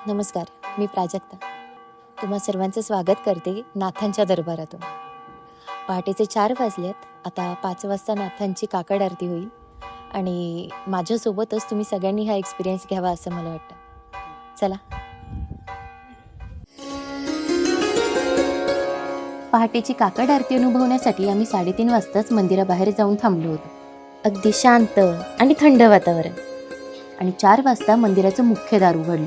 नमस्कार, मी प्राजक्ता. तुम्हा सर्वांचं स्वागत करते नाथांच्या दरबारातून. पहाटेचे 4 वाजलेत. आता 5 वाजता नाथांची काकड आरती होईल आणि माझ्यासोबतच तुम्ही सगळ्यांनी हा एक्सपिरियन्स घ्यावा असं मला वाटतं. चला. पहाटेची काकड आरती अनुभवण्यासाठी आम्ही 3:30 वाजताच मंदिराबाहेर जाऊन थांबलो होतो. अगदी शांत आणि थंड वातावरण. आणि 4 वाजता मंदिराचं मुख्य दार उघडलं.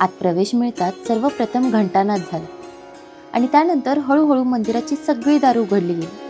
आत प्रवेश मिळताच सर्वप्रथम घंटानाद झाला आणि त्यानंतर हळूहळू मंदिराची सगळी दारं उघडली गेली.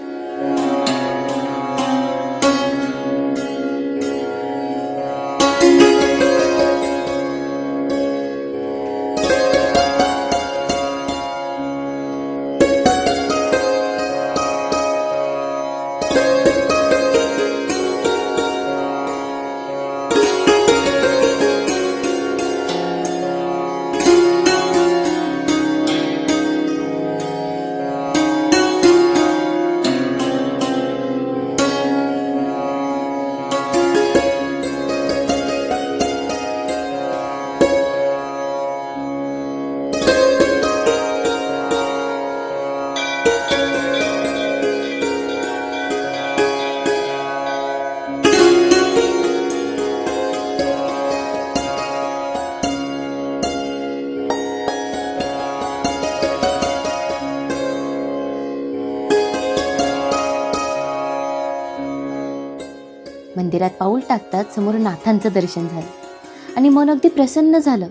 मंदिरात पाऊल टाकताच समोर नाथांचं दर्शन झालं आणि मन अगदी प्रसन्न झालं.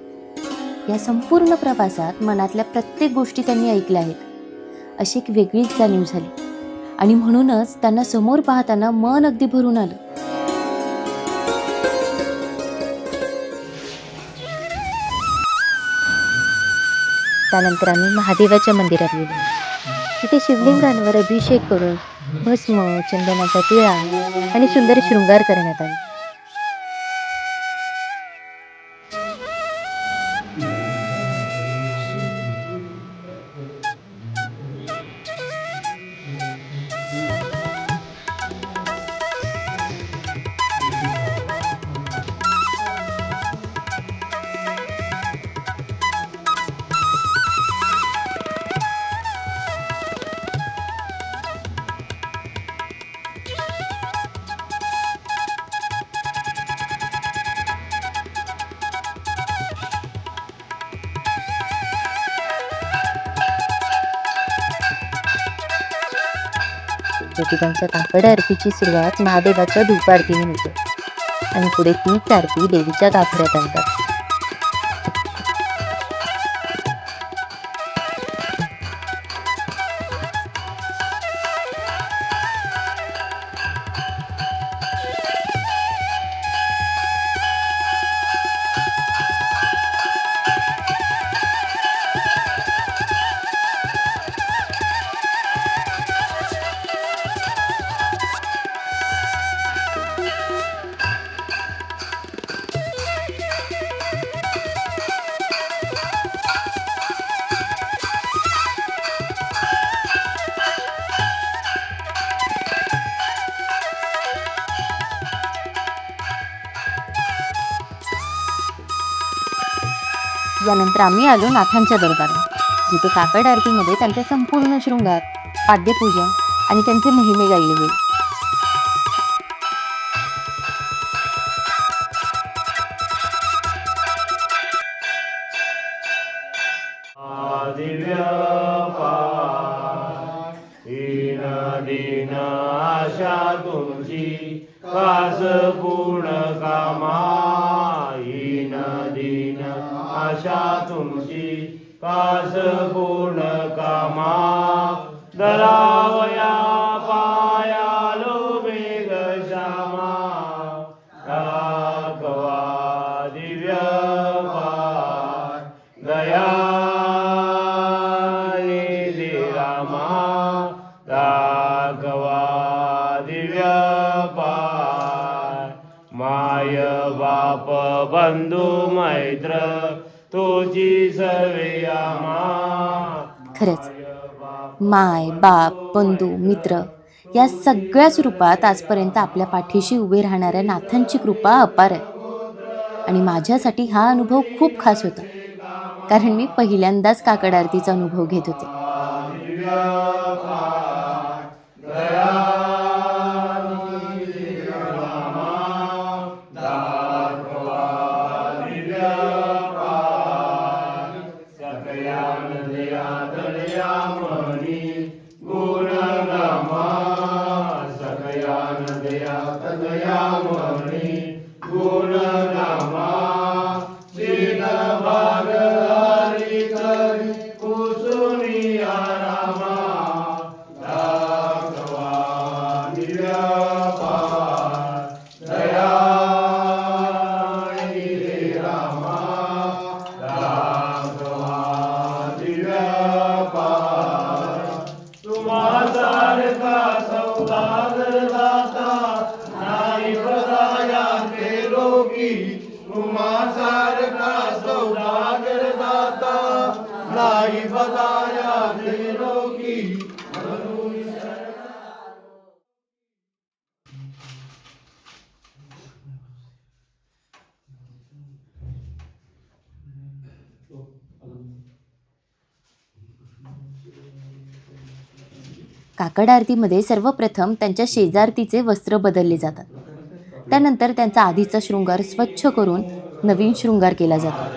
या संपूर्ण प्रवासात मनातल्या प्रत्येक गोष्टी त्यांनी ऐकल्या आहेत, अशी एक वेगळीच जाणीव झाली आणि म्हणूनच त्यांना समोर पाहताना मन अगदी भरून आलं. त्यानंतर आम्ही महादेवाच्या मंदिरात गेलो. तिथे शिवलिंगांवर अभिषेक करून भस्म, चंदनाचा टिळा आणि सुंदर शृंगार करण्यात आला. ज्योतिबांच्या काकड आरतीची सुरुवात महादेवाच्या धूप आरतीने होते आणि पुढे तीच आरती देवीच्या गाभाऱ्यात आणतात. यानंतर आम्ही आलो नाथांच्या दरबारात, जिथे काकड आरतीमध्ये त्यांचे संपूर्ण शृंगार, पाद्यपूजा आणि त्यांचे महिमे गायले गेले. दिव्य दीन दीन आशा तुमची कास पूर्ण कामा. दीन दीन आशा तुमची कास पूर्ण कामा. दरावया पायालो मेघ श्यामा. राघवा दिव्य दया माय बाप बंधू मैत्र तुझी सर्वे आम्हा. खरंच माय बाप बंधू मित्र या सगळ्याच रूपात आजपर्यंत आपल्या पाठीशी उभे राहणाऱ्या नाथांची कृपा अपार आहे आणि माझ्यासाठी हा अनुभव खूप खास होता. कारण मी पहिल्यांदाच काकड आरतीचा अनुभव घेत होते. काकड आरतीमध्ये सर्वप्रथम त्यांच्या शेजारतीचे वस्त्र बदलले जातात. त्यानंतर त्यांचा आधीचा शृंगार स्वच्छ करून नवीन शृंगार केला जातो.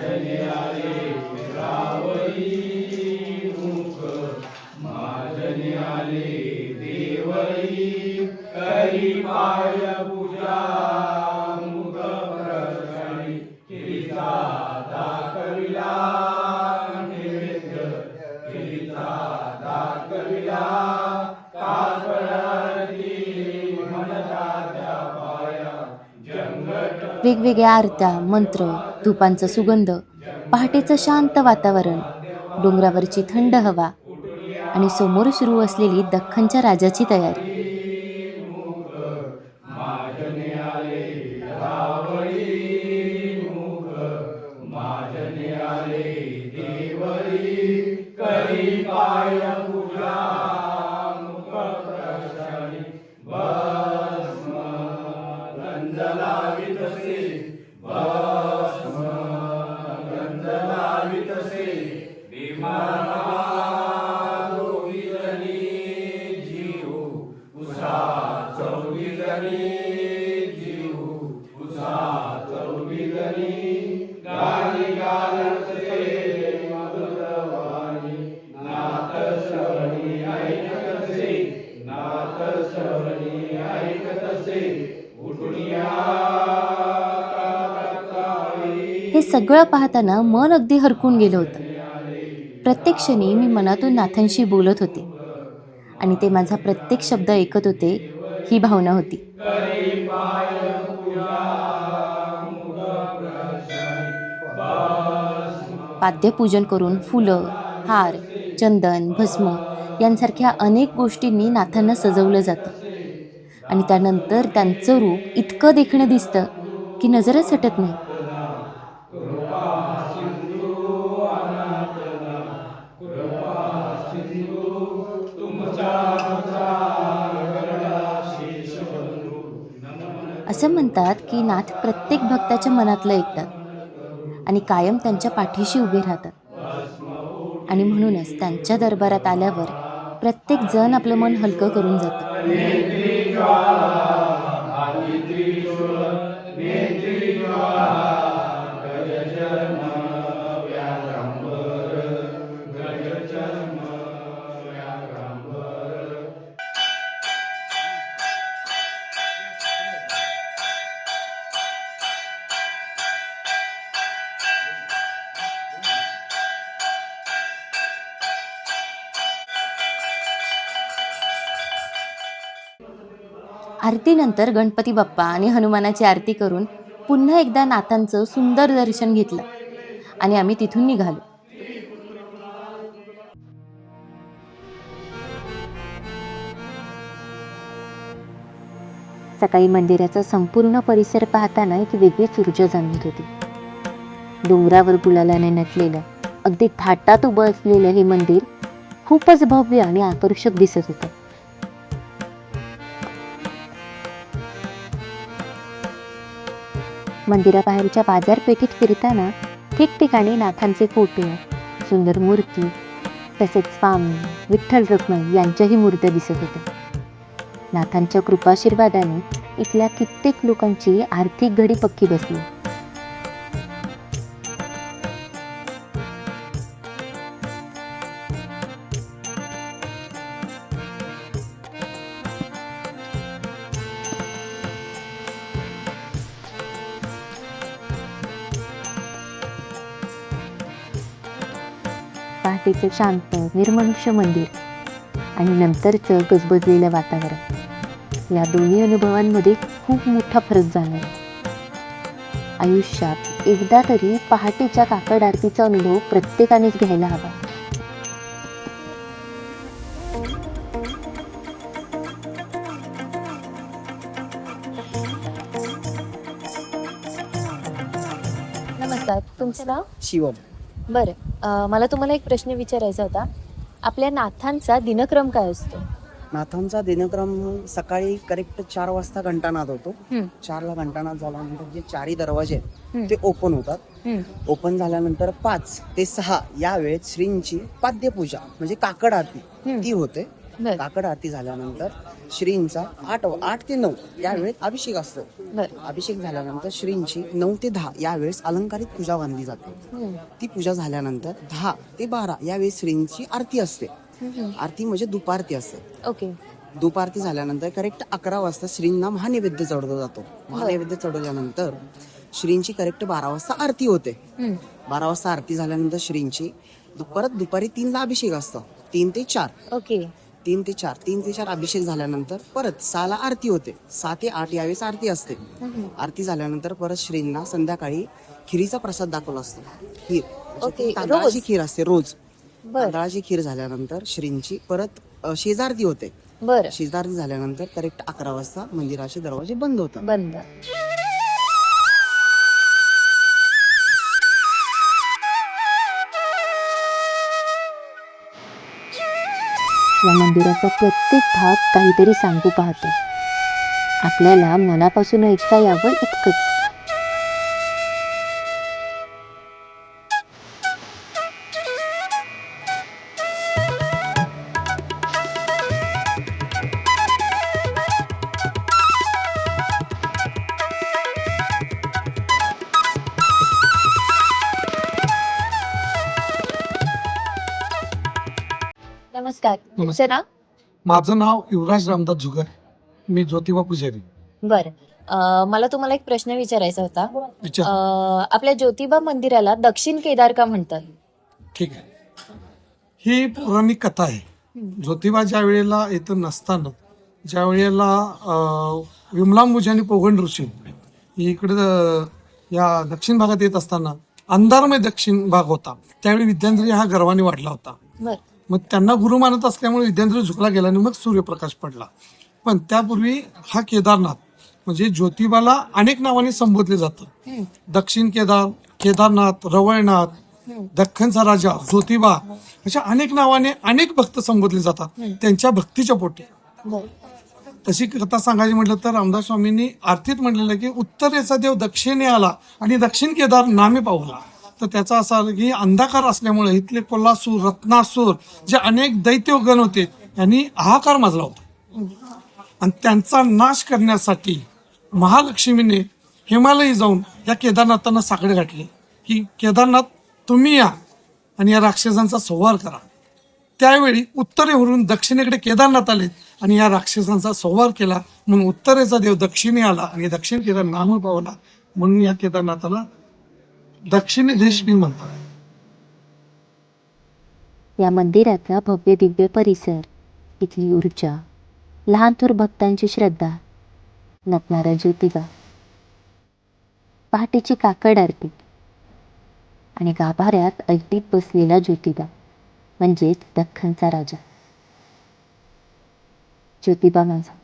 वेगवेगळ्या आरत्या, मंत्र, धुपांचा सुगंध, पहाटेचं शांत वातावरण, डोंगरावरची थंड हवा आणि समोर सुरू असलेली दख्खनच्या राजाची तयारी. हे सगळं पाहताना मन अगदी हरकून गेलं होतं. प्रत्येक क्षणी मी मनातून नाथांशी बोलत होते आणि ते माझा प्रत्येक शब्द ऐकत होते, ही भावना होती. पाद्यपूजन करून फुलं, हार, चंदन, भस्म यांसारख्या अनेक गोष्टींनी नाथांना सजवलं जातं आणि त्यानंतर त्यांचं रूप इतकं देखणं दिसतं की नजरच हटत नाही. असं म्हणतात की नाथ प्रत्येक भक्ताच्या मनातलं ऐकतात आणि कायम त्यांच्या पाठीशी उभे राहतात. आणि म्हणूनच त्यांच्या दरबारात आल्यावर प्रत्येक जण आपलं मन हलकं करून जातं. आरतीनंतर गणपती बाप्पा आणि हनुमानाची आरती करून पुन्हा एकदा नाथांचं सुंदर दर्शन घेतलं आणि आम्ही तिथून निघालो. सकाळी मंदिराचा संपूर्ण परिसर पाहताना एक वेगळीच ऊर्जा जाणवत होती. डोंगरावर गुलालाने नटलेलं, अगदी थाटात उभं असलेलं हे मंदिर खूपच भव्य आणि आकर्षक दिसत होतं. मंदिराबाहेरच्या बाजारपेठेत फिरताना ठिकठिकाणी नाथांचे फोटो, सुंदर मूर्ती तसेच स्वामी विठ्ठल रखुमाई यांच्याही मूर्त्या दिसत होत्या. नाथांच्या कृपाशीर्वादाने इथल्या कित्येक लोकांची आर्थिक घडी पक्की बसली. पहाटेचं शांत निर्मनुष्य मंदिर आणि नंतरचं गजबजलेलं वातावरण, या दोन्ही अनुभवांमध्ये खूप मोठा फरक जाणवला. आयुष्यात एकदा तरी पहाटेच्या काकड आरतीचा अनुभव प्रत्येकानेच घ्यायला हवा. नमस्कार, तुमचं नाव? शिवम. बरं, मला तुम्हाला एक प्रश्न विचारायचा होता. आपल्या नाथांचा दिनक्रम काय असतो? नाथांचा दिनक्रम सकाळी करेक्ट 4 वाजता घंटानाद होतो. हं, 4ला घंटानाद झाल्यानंतर जे 4ही दरवाजे आहेत हं, ते ओपन होतात. हं. ओपन झाल्यानंतर 5 ते 6 या वेळेत श्रींची पाद्यपूजा म्हणजे काकड आरती हं. ती होते. बरं, काकड आरती झाल्यानंतर श्रींचा 8 ते 9 या वेळेत अभिषेक असतो. बरं. अभिषेक झाल्यानंतर श्रींची 9 ते 10 या वेळेस अलंकारित पूजा बांधली जाते. हं, ती पूजा झाल्यानंतर 10 ते 12 या वेळेस श्रींची आरती असते. हं. आरती म्हणजे दुपारती असते. ओके. दुपारती झाल्यानंतर करेक्ट 11 वाजता श्रींना महानैवेद्य चढवला जातो. महानैवेद्य चढवल्यानंतर श्रींची करेक्ट 12 वाजता आरती होते. हं, 12 वाजता आरती झाल्यानंतर श्रींची परत दुपारी 3ला अभिषेक असतो. 3 ते 4 ओके. 3 ते 4 अभिषेक झाल्यानंतर परत 6ला आरती होते. 6 ते 8 यावेळेस आरती असते. हं, आरती झाल्यानंतर परत श्रींना संध्याकाळी खिरीचा प्रसाद दाखवला असतो. खीर म्हणजे ओके, ती तांदळाची रोज? खीर असते रोज. बरं, तांदळाची खीर झाल्यानंतर श्रींची परत शेजारती होते. बरं. शेजारती झाल्यानंतर करेक्ट 11 वाजता मंदिराचे दरवाजे बंद होतात. बंद. या मंदिराचा प्रत्येक भाग काहीतरी सांगू पाहतो. आपल्याला मनापासून ऐकता यावं इतकंच. नमस्कार, तुमचं नाव? माझं नाव युवराज रामदास जुगर. मी ज्योतिबा पुजारी. बरं, मला तुम्हाला एक प्रश्न विचारायचा होता. विचार. आपल्या ज्योतिबा मंदिराला दक्षिण केदार का म्हणतात? ठीक आहे. ही पौराणिक कथा आहे. ज्योतिबा ज्या वेळेला इथं नसताना, ज्या वेळेला विमलांबुज आणि पौगंड ऋषी इकडे या दक्षिण भागात येत असताना अंधारमय दक्षिण भाग होता. त्यावेळी विद्याधरी हा गर्वाने वाढला होता. बरं. मग त्यांना गुरु मानत असल्यामुळे विद्याधरी झुकला गेला आणि मग सूर्यप्रकाश पडला. पण त्यापूर्वी हा केदारनाथ म्हणजे ज्योतिबाला अनेक नावाने संबोधले जातं. हं, दक्षिण केदार, केदारनाथ, रवळनाथ, हं. दख्खनचा राजा, ज्योतिबा अशा अनेक नावाने अनेक भक्त संबोधले जातात त्यांच्या भक्तीच्या पोटी. बरं. तशी कथा सांगायची म्हटलं तर रामदास स्वामींनी आरतीत म्हटलेलं की उत्तरेचा देव दक्षिणे आला आणि दक्षिण केदार नामे पावला. तर त्याचा असा अर्थ की अंधकार असल्यामुळे इथले कोल्हासूर, रत्नासूर जे अनेक दैत्यगण होते यांनी हाहाकार माजला होता. आणि त्यांचा नाश करण्यासाठी महालक्ष्मीने हिमालयी जाऊन या केदारनाथांना साकडे घातले की केदारनाथ तुम्ही या आणि या राक्षसांचा संहार करा. त्यावेळी उत्तरेवरून दक्षिणेकडे केदारनाथ आले आणि या राक्षसांचा संहार केला. म्हणून उत्तरेचा देव दक्षिणे आला आणि दक्षिण केदार नाम पावला. म्हणून या केदारनाथाला दक्षिणी देश मी म्हणतात. या मंदिराचा भव्य दिव्य परिसर, इथली ऊर्जा, लहान थोर भक्तांची श्रद्धा, नटणारा ज्योतिबा, पहाटेची काकड आरती आणि गाभाऱ्यात ऐटीत बसलेला ज्योतिबा म्हणजेच दख्खनचा राजा. ज्योतिबा माझा.